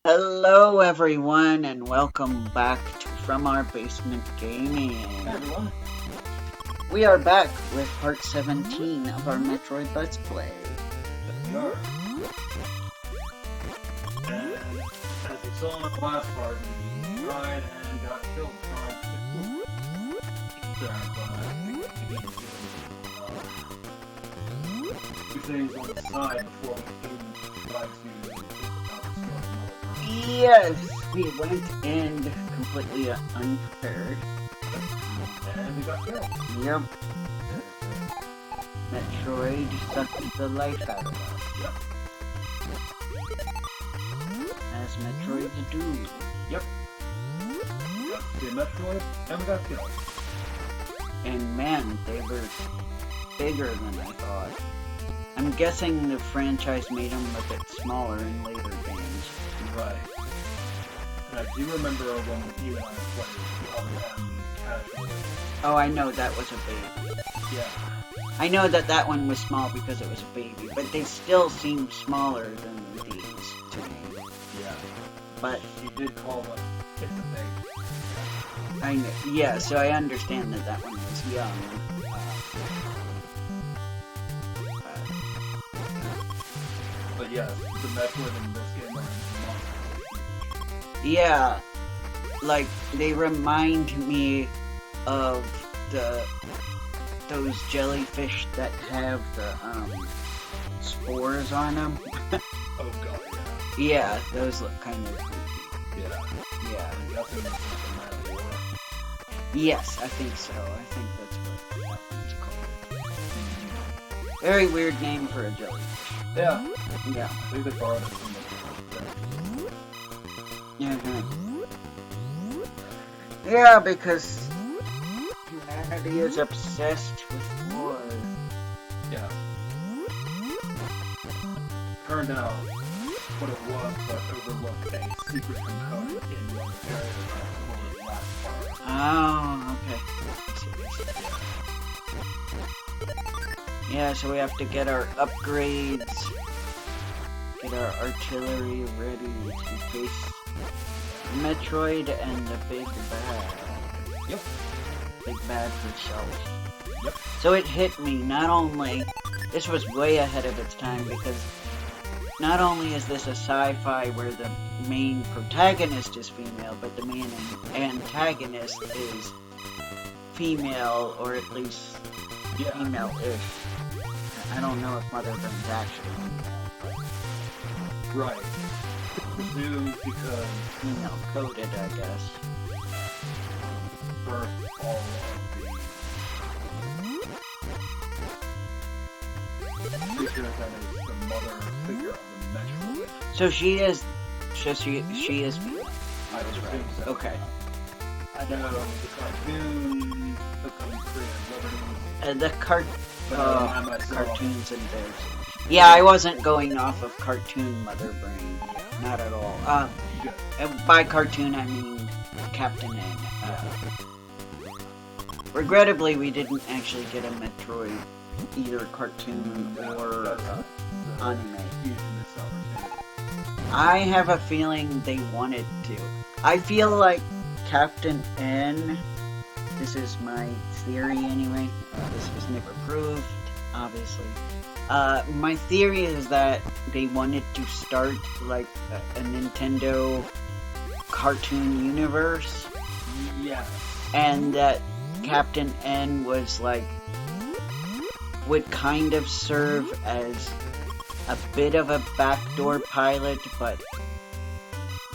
Hello everyone and welcome back to From Our Basement Gaming. Hey everyone. We are back with part 17 of our Metroid Let's Play. Yes, we are. And as you saw in the last part, we tried and got killed trying to do things on the side before we can try to Yes, we went in completely unprepared. and we got killed. Yep. Metroid sucked the life out of us. Yep. As Metroids do. Yep. We got to see a Metroid and we got killed. And man, they were bigger than I thought. I'm guessing the franchise made them a bit smaller in later games. Right. And I do remember when you and I played casually. Oh, I know that was a baby. Yeah. I know that one was small because it was a baby, but they still seem smaller than these to me. Yeah. But She did call them it's a thing. I know, yeah, so I understand that one was young. But yeah, the Metroid in this game are monsters. Yeah, like they remind me of those jellyfish that have the spores on them. Oh god, yeah. Yeah, those look kind of creepy. Yeah. Yeah. I'm guessing this is the Mad War. Yes, I think so. I think that's what that one's called. Very weird name for a jellyfish. Yeah. Yeah. I think they borrowed it from the Yeah, because humanity is obsessed with war. Yeah. Turned out what it was, but overlooked a secret component in one area that was last part. Oh, okay. Yeah, so we have to get our upgrades, get our artillery ready to face Metroid and the big bad. Yep. Big bad herself. Yep. So it hit me, not only, this was way ahead of its time because not only is this a sci-fi where the main protagonist is female, but the main antagonist is female, or at least female-ish. I don't know if Mother Brain's actually female. Right. Presumed because Female-coded, I guess. birth all of the creature that is the mother figure of the Metroid. So she is female. I was right. So. Okay. I know the cartoon took them creative liberties. The cartoons and theirs. Yeah, I wasn't going off of cartoon Mother Brain. Not at all. And by cartoon, I mean Captain N. Regrettably, we didn't actually get a Metroid, either cartoon or anime. I have a feeling they wanted to. I feel like Captain N, this is my theory anyway, this was never proved, obviously. My theory is that they wanted to start like a Nintendo cartoon universe. Yes. And that Captain N was like, would kind of serve as a bit of a backdoor pilot, but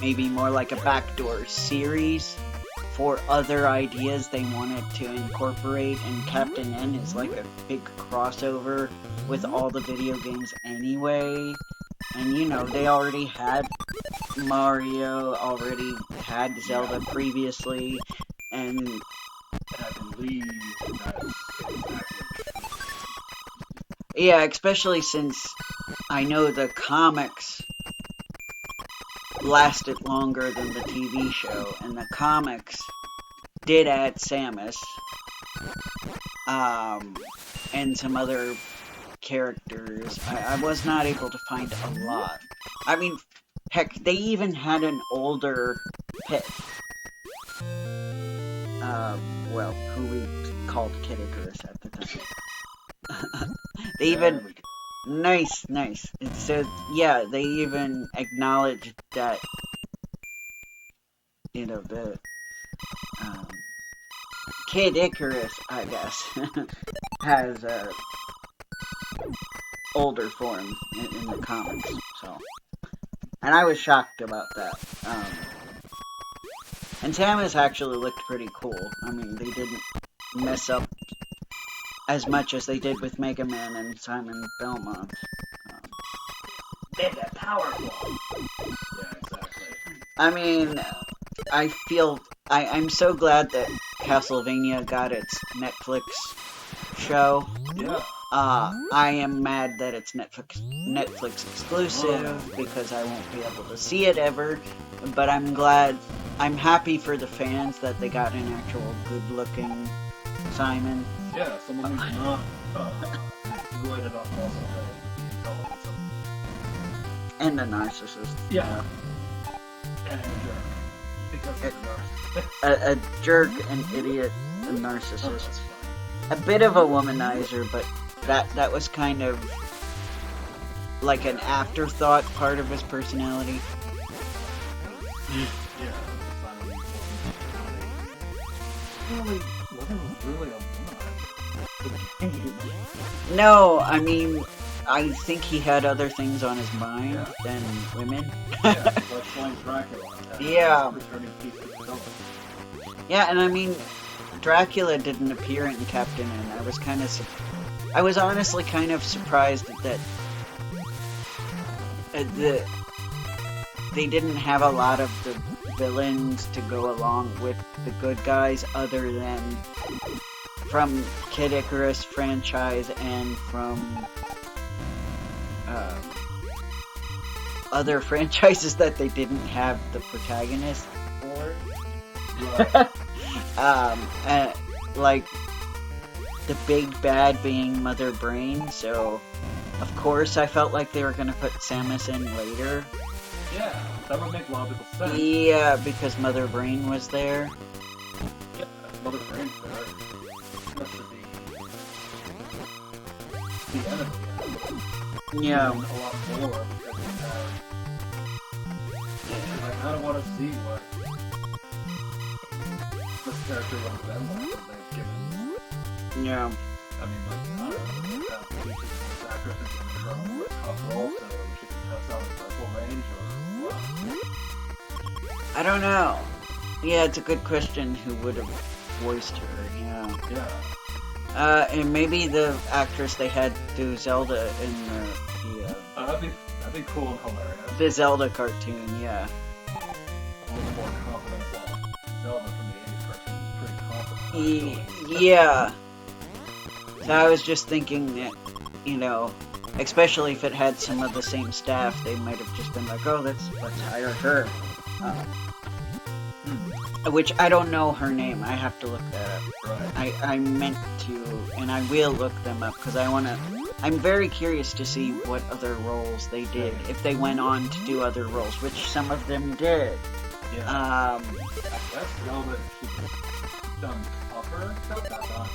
maybe more like a backdoor series for other ideas they wanted to incorporate, and Captain N is like a big crossover with all the video games anyway. And you know, they already had Mario, already had Zelda previously, and I believe that's exactly. yeah, especially since I know the comics lasted longer than the TV show, and the comics did add Samus, and some other characters. I was not able to find a lot. I mean, Heck, they even had an older pit. Well, who we called Kid Icarus at the time. They even... Nice. So, yeah, they even acknowledged that, you know, the Kid Icarus, I guess, has a older form in the comics, so... And I was shocked about that. And Samus actually looked pretty cool. I mean, they didn't mess up as much as they did with Mega Man and Simon Belmont. They that powerful. Yeah, exactly. I mean, I feel... I'm so glad that Castlevania got its Netflix show. Yeah. I am mad that it's Netflix exclusive because I won't be able to see it ever. But I'm glad... I'm happy for the fans that they got an actual good-looking Simon. Yeah, someone who's not good enough also to be intelligent. And a narcissist. Yeah. And a jerk. Because he's a narcissist. A jerk, an idiot, a narcissist. A bit of a womanizer, but that was kind of like an afterthought part of his personality. Yeah. Wasn't really a womanizer. No, I mean, I think he had other things on his mind than women. Yeah, like playing Dracula. Yeah. Returning piece of film. Yeah, and I mean, Dracula didn't appear in Captain N. I was kind of... I was honestly kind of surprised that they didn't have a lot of the villains to go along with the good guys other than from Kid Icarus franchise and from other franchises that they didn't have the protagonist for. Right. Like the big bad being Mother Brain, so of course I felt like they were gonna put Samus in later. Yeah, that would make logical sense. Yeah, because Mother Brain was there. Yeah, Mother Brain's there. That should be the enemy. Yeah. A lot more because we have. I kind of want to see what this character would have been like if they've given. Yeah. I mean, like, I don't know, that Peach's voice actress is going to go for a tough role, so she can test out the purple range or what? I don't know. Yeah, it's a good question. Who would have voiced her? Yeah. Yeah. And maybe the actress they had do Zelda in the That'd be cool and hilarious. the Zelda cartoon. Yeah. A little more confident. Well, Zelda from the 80s cartoon is pretty confident. Yeah. So I was just thinking that, you know, especially if it had some of the same staff, they might have just been like, oh, let's hire her. Which I don't know her name. I have to look that up. Right. I meant to, and I will look them up because I'm very curious to see what other roles they did, if they went on to do other roles, which some of them did. Yeah. I guess Zelda, if she was done tougher, not that done.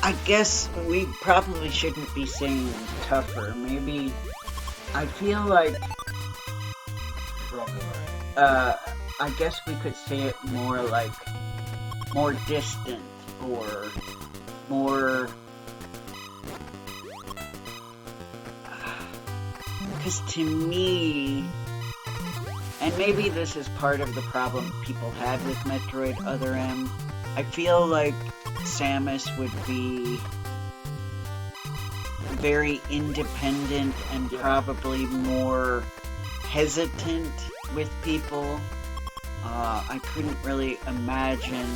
I guess we probably shouldn't be saying tougher. Maybe I feel like Probably right. I guess we could say it more like more distant or more, because to me, and maybe this is part of the problem people had with Metroid Other M, I feel like Samus would be very independent and probably more hesitant with people. I couldn't really imagine.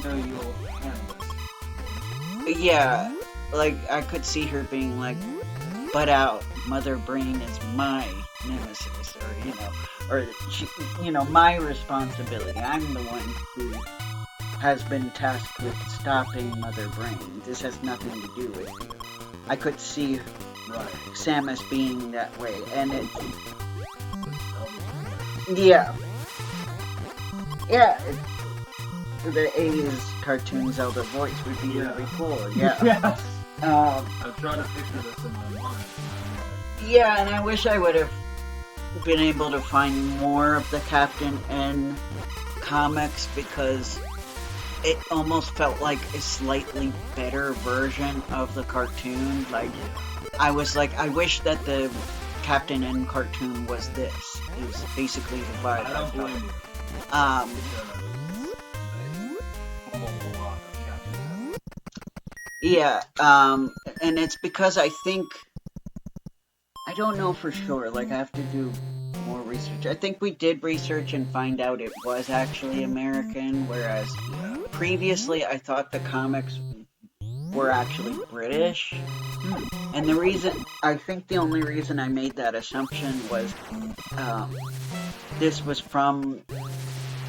No, you'll handle this. Yeah, like I could see her being like, "Butt out, Mother Brain is my nemesis," or she, my responsibility. I'm the one who has been tasked with stopping Mother Brain. This has nothing to do with you. I could see Right. Samus being that way, and it, Zelda. yeah, yeah, the 80s cartoon Zelda voice would be Yeah. really cool, yeah. Yes. Um, I'm trying to picture this in my mind. yeah, and I wish I would have been able to find more of the Captain N comics, because it almost felt like a slightly better version of the cartoon. Like, I was like, I wish that the Captain N cartoon was this. Is basically the vibe. I don't blame you. Um, Because they pulled a lot of Captain. yeah, and it's because I think, I don't know for sure, like I have to do more research. I think we did research and find out it was actually American, whereas previously I thought the comics were actually British. And the reason, I think the only reason I made that assumption was this was from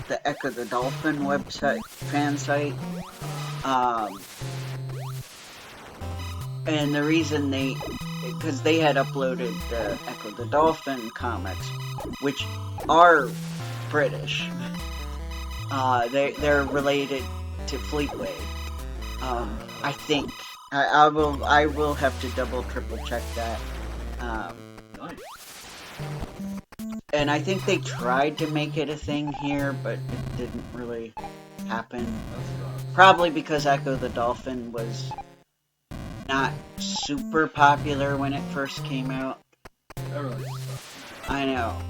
the Echo the Dolphin website, fan site. And the reason because they had uploaded the Echo the Dolphin comics, which are British. They're related to Fleetway. I think. I will have to double triple check that. Nice. And I think they tried to make it a thing here, but it didn't really happen. Probably because Echo the Dolphin was not super popular when it first came out. That really sucks. I know.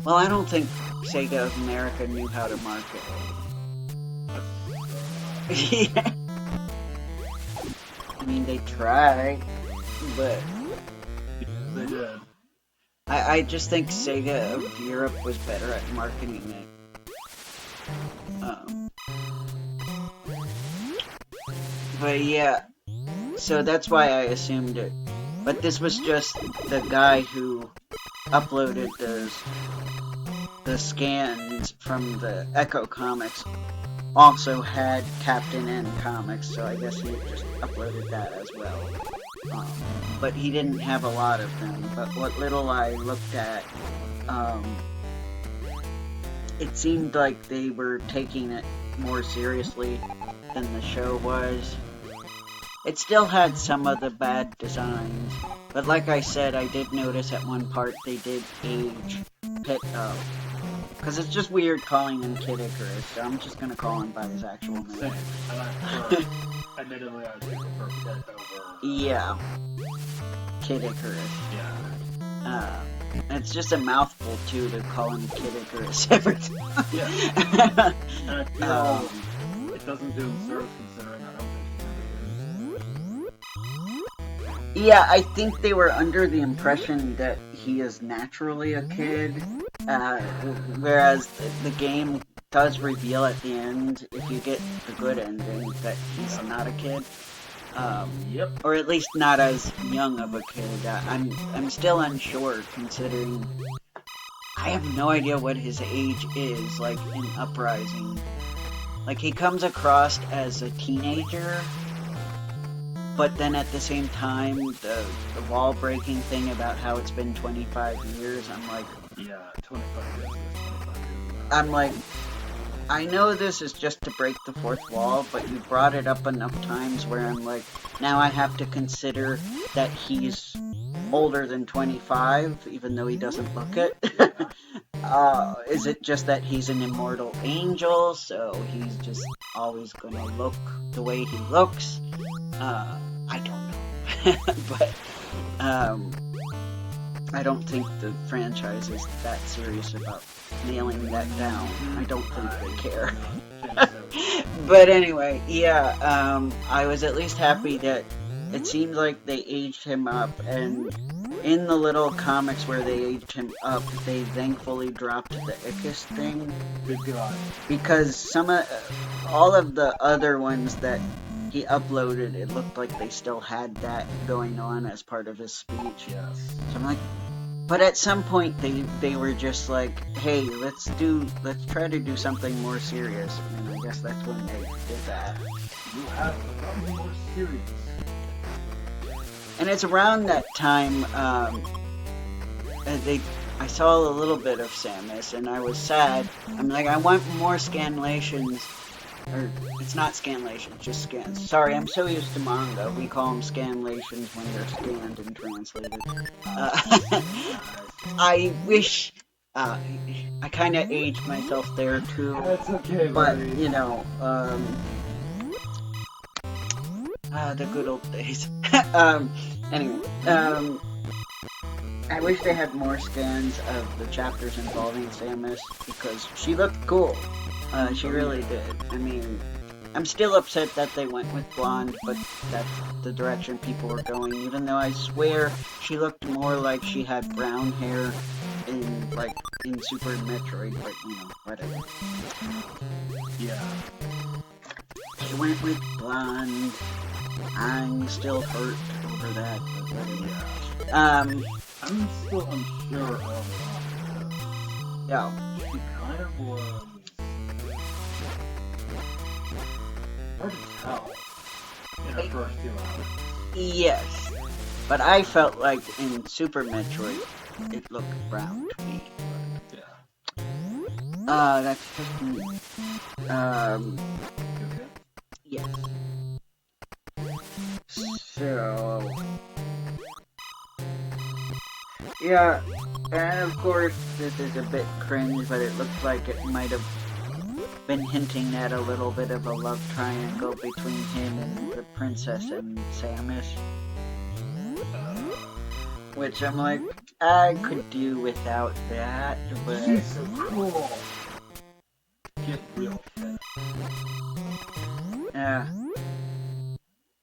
Well, I don't think Sega of America knew how to market it. Yeah. I mean, they tried, but They did. I just think Sega of Europe was better at marketing it. But yeah, so that's why I assumed it. But this was just the guy who uploaded the scans from the Echo comics also had Captain N comics, so I guess he just uploaded that as well. But he didn't have a lot of them. But what little I looked at, it seemed like they were taking it more seriously than the show was. It still had some of the bad designs, but like I said, I did notice at one part they did age Pit-O. Because it's just weird calling him Kid Icarus, so I'm just gonna call him by his actual name. Same. And I prefer, admittedly, I do prefer Pit over... Yeah. Kid Icarus. Yeah. It's just a mouthful, too, to call him Kid Icarus every time. Yeah. And I feel it doesn't do him service considering I don't think Yeah, I think they were under the impression that he is naturally a kid, whereas the game does reveal at the end, if you get the good ending, that he's not a kid. Yep. Or at least not as young of a kid. I'm still unsure, considering I have no idea what his age is, like, in Uprising. Like, he comes across as a teenager, but then at the same time, the wall-breaking thing about how it's been 25 years, I'm like... Yeah, 25 years. 25 years. I'm like, I know this is just to break the fourth wall, but you brought it up enough times where I'm like, now I have to consider that he's older than 25, even though he doesn't look it. Is it just that he's an immortal angel, so he's just always gonna look the way he looks? I don't know. But, I don't think the franchise is that serious about nailing that down. I don't think they care. But anyway, yeah, I was at least happy that it seems like they aged him up, and in the little comics where they aged him up, they thankfully dropped the Ickis thing. Good God. Because all of the other ones that he uploaded, it looked like they still had that going on as part of his speech. Yes. So I'm like, but at some point they were just like, hey, let's try to do something more serious, and I guess that's when they did that. You have become more serious. And it's around that time I saw a little bit of Samus, and I was sad. I'm like, I want more scanlations. Or, it's not scanlations, just scans. Sorry, I'm so used to manga. We call them scanlations when they're scanned and translated. I wish... I kind of aged myself there, too. That's okay, But, buddy. you know, the good old days. Anyway, I wish they had more scans of the chapters involving Samus, because she looked cool. She really did. I mean, I'm still upset that they went with blonde, but that's the direction people were going, even though I swear she looked more like she had brown hair in Super Metroid, but, you know, whatever. Yeah. She went with blonde. I'm still hurt over that, but whatever. I'm still unsure of Yeah. She kind of was hard to tell in her first 2 hours. Yes. But I felt like in Super Metroid, it looked brown to me. Yeah. That's just me. Okay. Yes. So... Yeah, and of course, this is a bit cringe, but it looks like it might have been hinting at a little bit of a love triangle between him and the princess and Samus. Which I'm like, I could do without that, but... She's so cool! Get real fit. Yeah.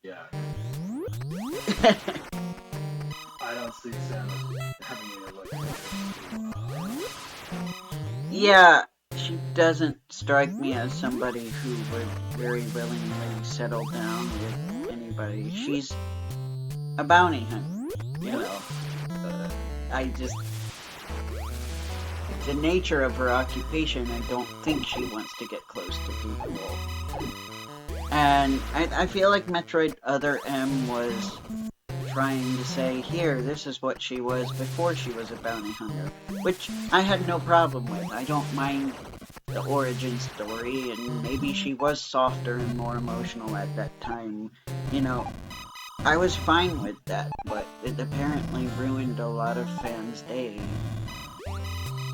Yeah. I don't see Samus having any relationship. Yeah, she doesn't strike me as somebody who would very willingly settle down with anybody. She's a bounty hunter, you know. I just... The nature of her occupation, I don't think she wants to get close to people. And I feel like Metroid Other M was trying to say, here, this is what she was before she was a bounty hunter. Which I had no problem with. I don't mind the origin story, and maybe she was softer and more emotional at that time. You know, I was fine with that, but it apparently ruined a lot of fans' day.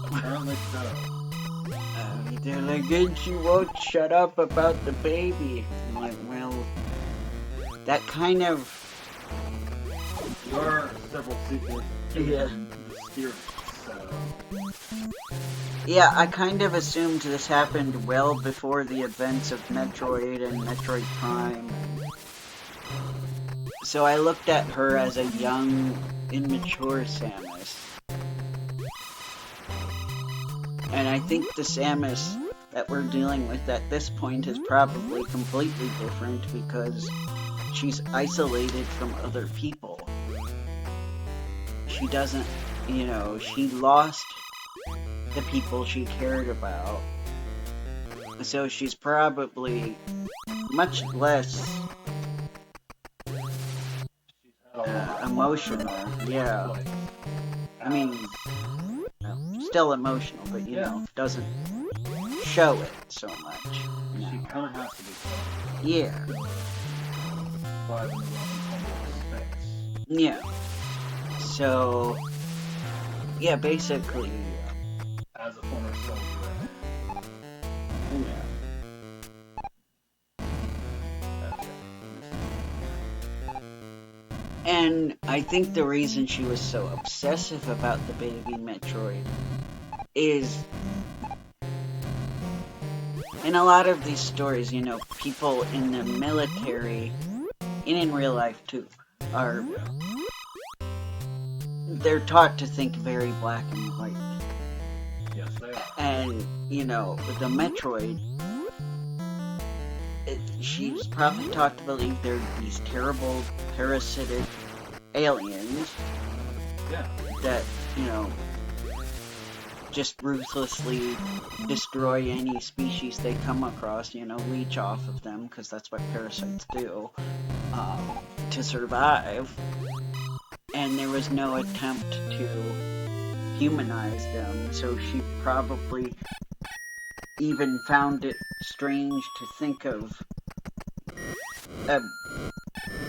Apparently so. They're like, and she won't shut up about the baby. I'm like, well, that kind of... There are several sequels Yeah. in the series, so... Yeah, I kind of assumed this happened well before the events of Metroid and Metroid Prime. So I looked at her as a young, immature Samus. And I think the Samus that we're dealing with at this point is probably completely different because she's isolated from other people. She doesn't, you know, she lost the people she cared about. So she's probably much less emotional. Yeah. I mean, still emotional, but you know, doesn't show it so much. No. She kind of has to be tough. Yeah. By the space. Yeah. So, yeah, basically. As a former soldier. Yeah. And I think the reason she was so obsessive about the baby Metroid is, in a lot of these stories, you know, people in the military, and in real life too, they're taught to think very black and white. Yes, they are. And, you know, the Metroid, she's probably taught to believe they're these terrible, parasitic aliens that, you know, just ruthlessly destroy any species they come across, you know, leech off of them, because that's what parasites do, to survive. and there was no attempt to humanize them, so she probably even found it strange to think of a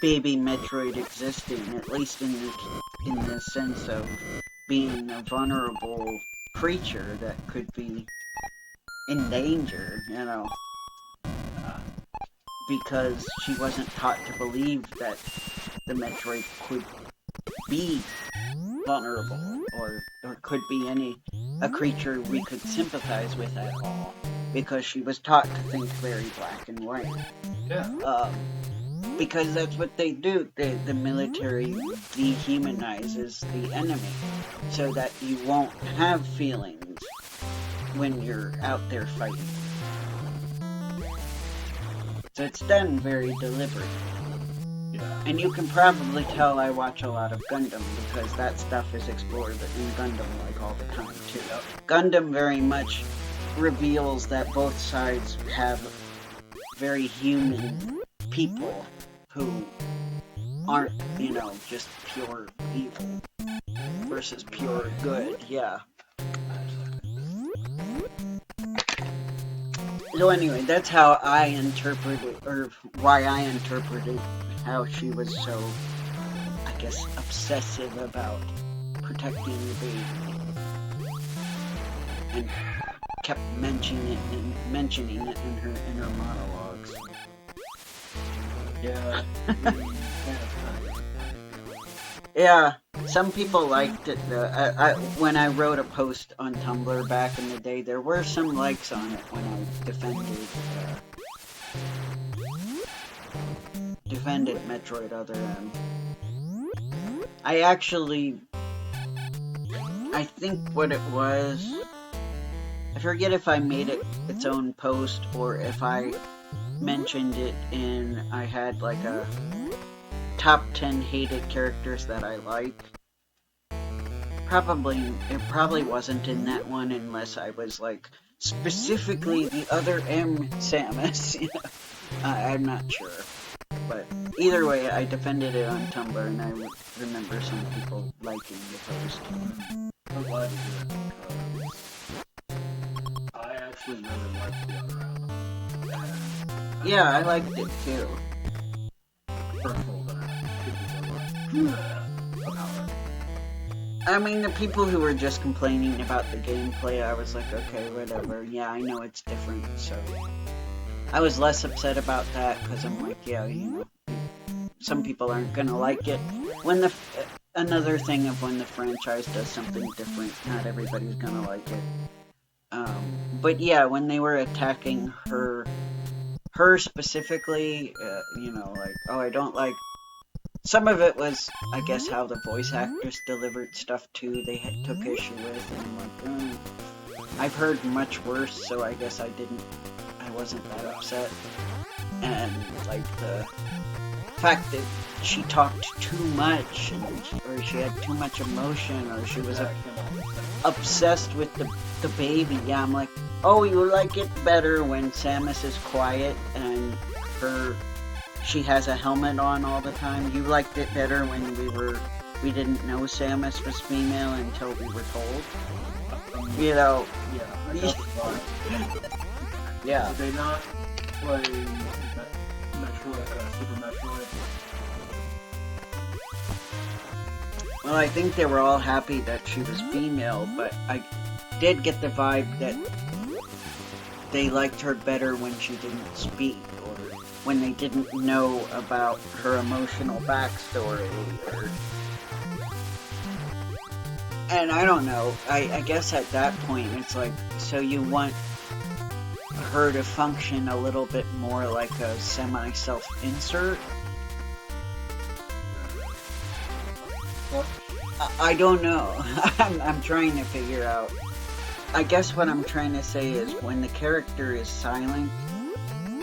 baby Metroid existing, at least in the sense of being a vulnerable creature that could be in danger, you know, because she wasn't taught to believe that the Metroid could be vulnerable, or could be a creature we could sympathize with at all, because she was taught to think very black and white. Yeah. Because that's what they do. The military dehumanizes the enemy, so that you won't have feelings when you're out there fighting. So it's done very deliberately. Yeah. And you can probably tell I watch a lot of Gundam, because that stuff is explored in Gundam like all the time too. Yep. Gundam very much reveals that both sides have very human people who aren't, you know, just pure evil versus pure good, yeah. So anyway, that's how I interpreted, or why I interpreted how she was so, I guess, obsessive about protecting the baby, and kept mentioning it in her monologues. Yeah. Yeah, some people liked it. When I wrote a post on Tumblr back in the day, there were some likes on it when I defended Metroid Other M. I think what it was, I forget if I made it its own post or if I mentioned it I had like a top 10 hated characters that I like. It probably wasn't in that one unless I was like, specifically the Other M Samus. You know? I'm not sure. But either way, I defended it on Tumblr, and I remember some people liking the post. I'm glad to hear it, because I actually really liked the Other M. Yeah, I liked it too. First of all, people were like, about it. I mean, the people who were just complaining about the gameplay, I was like, okay, whatever. Yeah, I know it's different, so I was less upset about that, because I'm like, yeah, you know, some people aren't gonna like it. Another thing of when the franchise does something different, not everybody's gonna like it. But yeah, when they were attacking her specifically, you know, like, oh, I don't like. Some of it was, I guess, how the voice actors delivered stuff too. They took issue with, and I'm like, I've heard much worse, so I guess I wasn't that upset. And like the fact that she talked too much, or she had too much emotion, or she was obsessed with the baby. Yeah, I'm like, oh, you like it better when Samus is quiet and she has a helmet on all the time. You liked it better when we didn't know Samus was female until we were told. You know. Yeah, I got the vibe. Yeah. Did they not play Metroid, Super Metroid? Well, I think they were all happy that she was female, but I did get the vibe that they liked her better when she didn't speak, or when they didn't know about her emotional backstory, and I don't know, I guess at that point it's like, so you want her to function a little bit more like a semi-self-insert? I don't know. I'm trying to figure out. I guess what I'm trying to say is when the character is silent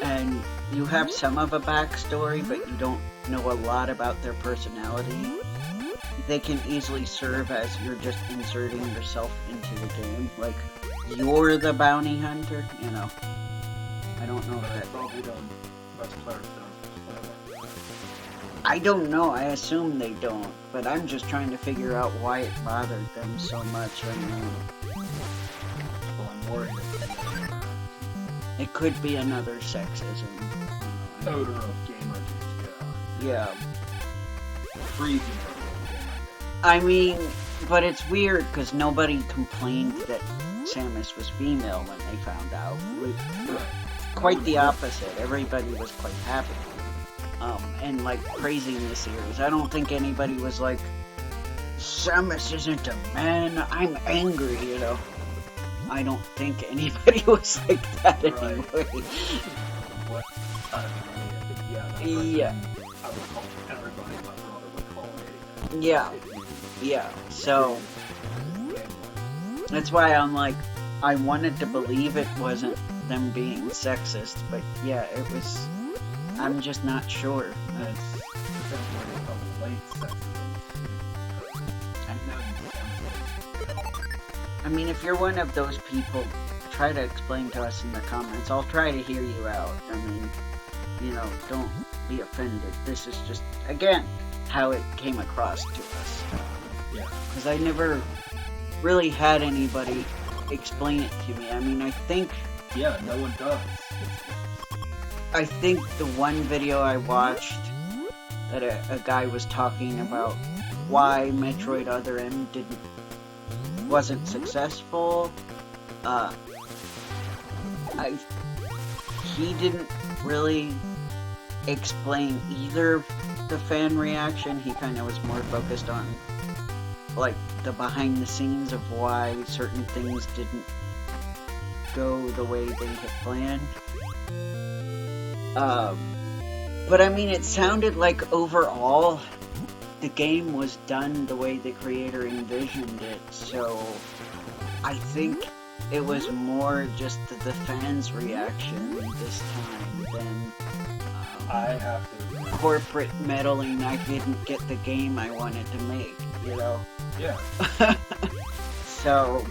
and you have some of a backstory, but you don't know a lot about their personality, they can easily serve as you're just inserting yourself into the game. Like, you're the bounty hunter, you know. I don't know if that... Probably done. Best players I don't know. I assume they don't, but I'm just trying to figure out why it bothered them so much. I mean, Well, I'm worried that it could be another sexism. odor of Gamergate, Yeah. freezing odor of Gamergate. I mean, but it's weird because nobody complained that Samus was female when they found out. Quite the opposite. Everybody was quite happy. And like praising the series. I don't think anybody was like, Samus isn't a man, I'm angry, you know. I don't think anybody was like that Right. anyway. What? Yeah. Yeah. I would call everybody my brother would call it. Yeah. Yeah, so that's why I'm like, I wanted to believe it wasn't them being sexist, but yeah, it was. I'm just not sure. I mean, if you're one of those people, try to explain to us in the comments. I'll try to hear you out. I mean, you know, don't be offended. This is just, again, how it came across to us. Yeah. Because I never really had anybody explain it to me. I mean, I think Yeah, no one does. the one video I watched that a guy was talking about why Metroid Other M wasn't successful. He didn't really explain either the fan reaction. He kind of was more focused on like the behind the scenes of why certain things didn't go the way they had planned. But I mean, it sounded like overall the game was done the way the creator envisioned it, so I think it was more just the fans' reaction this time than I have to. corporate meddling. I didn't get the game I wanted to make, you know? Yeah. So,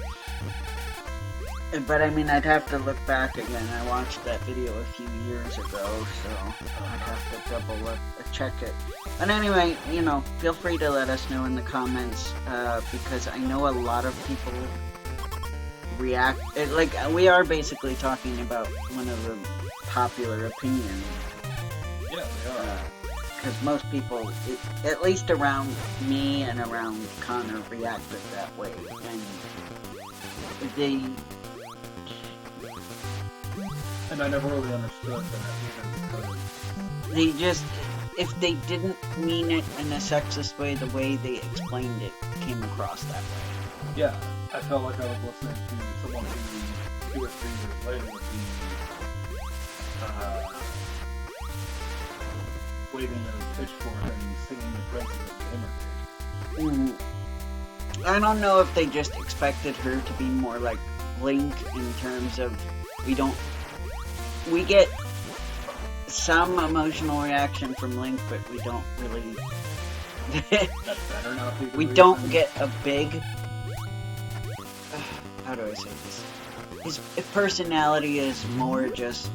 but I mean, I'd have to look back again. I watched that video a few years ago, so I'd have to double check it. But anyway, you know, feel free to let us know in the comments, because I know a lot of people react. Like, we are basically talking about one of the popular opinions. Yeah, they are. Because most people, at least around me and around Connor, reacted that way. And I never really understood that even because. They just, if they didn't mean it in a sexist way, the way they explained it came across that way. Yeah, I felt like I was listening to someone who 2 or 3 years later would be waving a pitchfork and singing the praises of Gamergate. I don't know if they just expected her to be more like Link in terms of we get some emotional reaction from Link, but we don't really That's better now. we don't get a big how do I say this? His personality is more just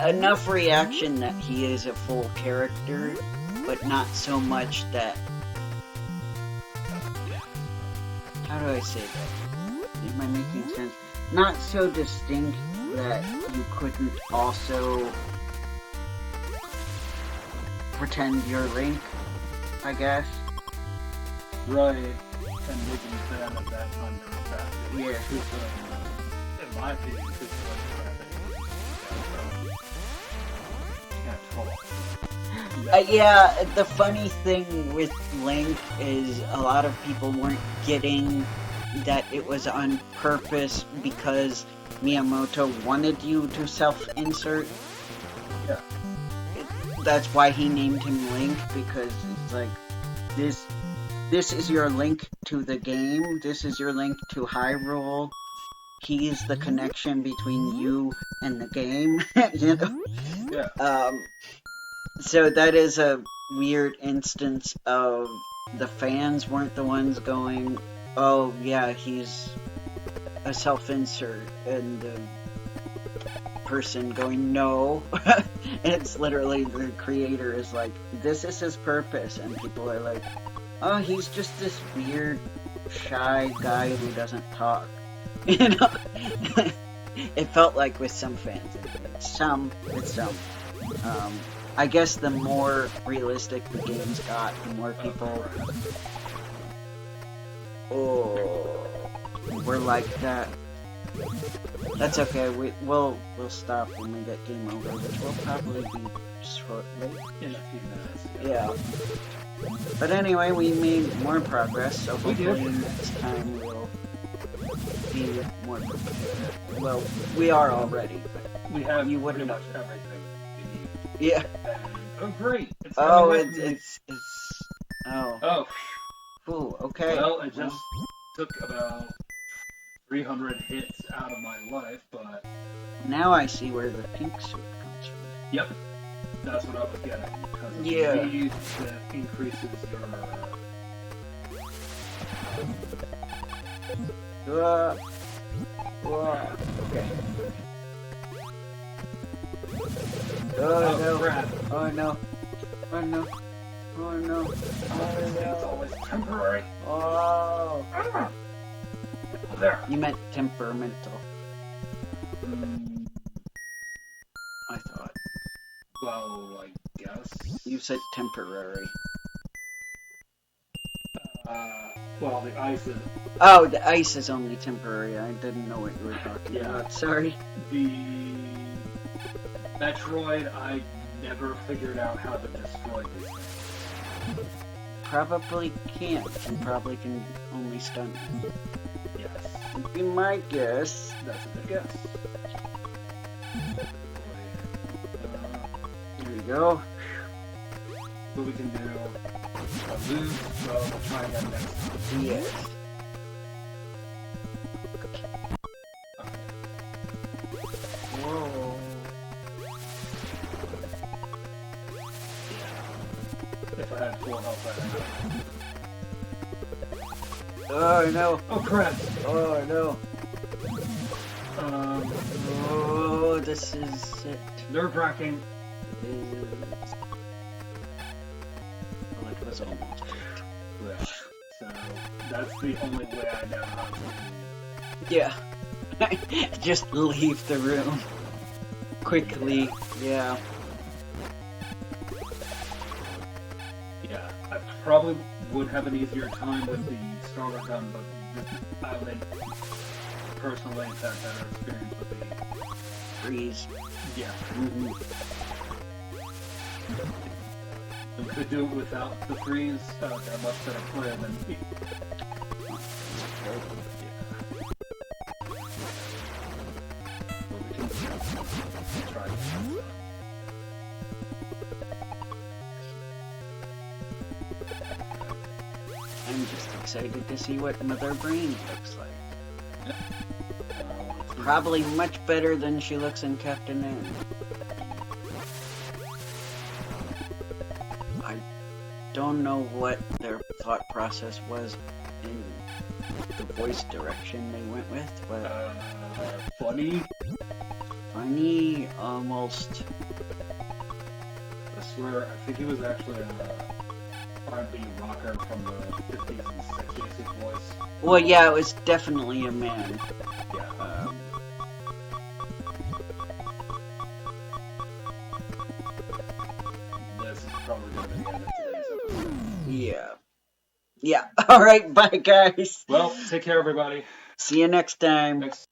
enough reaction that he is a full character, but not so much that. How do I say that? Am I making sense? Not so distinct that you couldn't also pretend you're Link, I guess. Right, and making them at that time to Yeah. In my opinion, it's can't talk. Yeah, the funny thing with Link is a lot of people weren't getting that it was on purpose because Miyamoto wanted you to self-insert. Yeah. That's why he named him Link, because it's like, this is your link to the game, this is your link to Hyrule, he's the connection between you and the game, you know? Yeah. So that is a weird instance of the fans weren't the ones going, oh yeah, he's a self-insert, and person going, no. And it's literally the creator is like, this is his purpose. And people are like, oh, he's just this weird, shy guy who doesn't talk. You know? It felt like with some fans. It's some. I guess the more realistic the games got, the more people were like that. That's okay. We'll stop when we get game over, which will probably be shortly. In a few minutes. Yeah. But anyway, we made more progress, so hopefully next time we'll be more prepared. Well, we are already. We have you pretty wouldn't much everything we need. Yeah. Oh, great! It's Oh, coming back it's oh. Oh. Ooh, okay. Well, it just took about 300 hits out of my life, but now I see where the pink suit comes from. Yep, that's what I was getting. Because of Yeah. the speed that increases your. Okay. Oh, no. crap. Oh no. Oh no. Oh no. It's always temporary. Oh. There. You meant temperamental. I thought. Well, I guess. You said temporary. Well, the ice is. Oh, the ice is only temporary. I didn't know what you were talking about. Sorry. The Metroid, I never figured out how to destroy these things. Probably can't. You probably can only stun them. Yes. Would be my guess. That's a good guess. There we go. What we can do. Lose, so we'll try again next time. Yes. Whoa. If I had full health, I'd Oh no. Oh crap! Oh no. Um, Oh, this is it. nerve-wracking. It is. Well, it was almost. Yeah. So that's the only way I know how to. Yeah. Just leave the room. Quickly. Yeah. Yeah, I probably would have an easier time with the stronger gun, but I would personally have better experience with the. Freeze. Yeah. Mm-hmm. We could do it without the freeze. They're a much better player than me. Try. I'm just excited to see what Mother Brain looks like. Probably much better than she looks in Captain N. I don't know what their thought process was in the voice direction they went with, but Funny. funny, almost. I swear, I think he was actually a R&B rocker from the 50s and 60s, his voice. Well, yeah, it was definitely a man. Yeah. This is probably going to be the end of today's episode. Yeah. Yeah. Alright, bye guys. Well, take care, everybody. See you next time. Next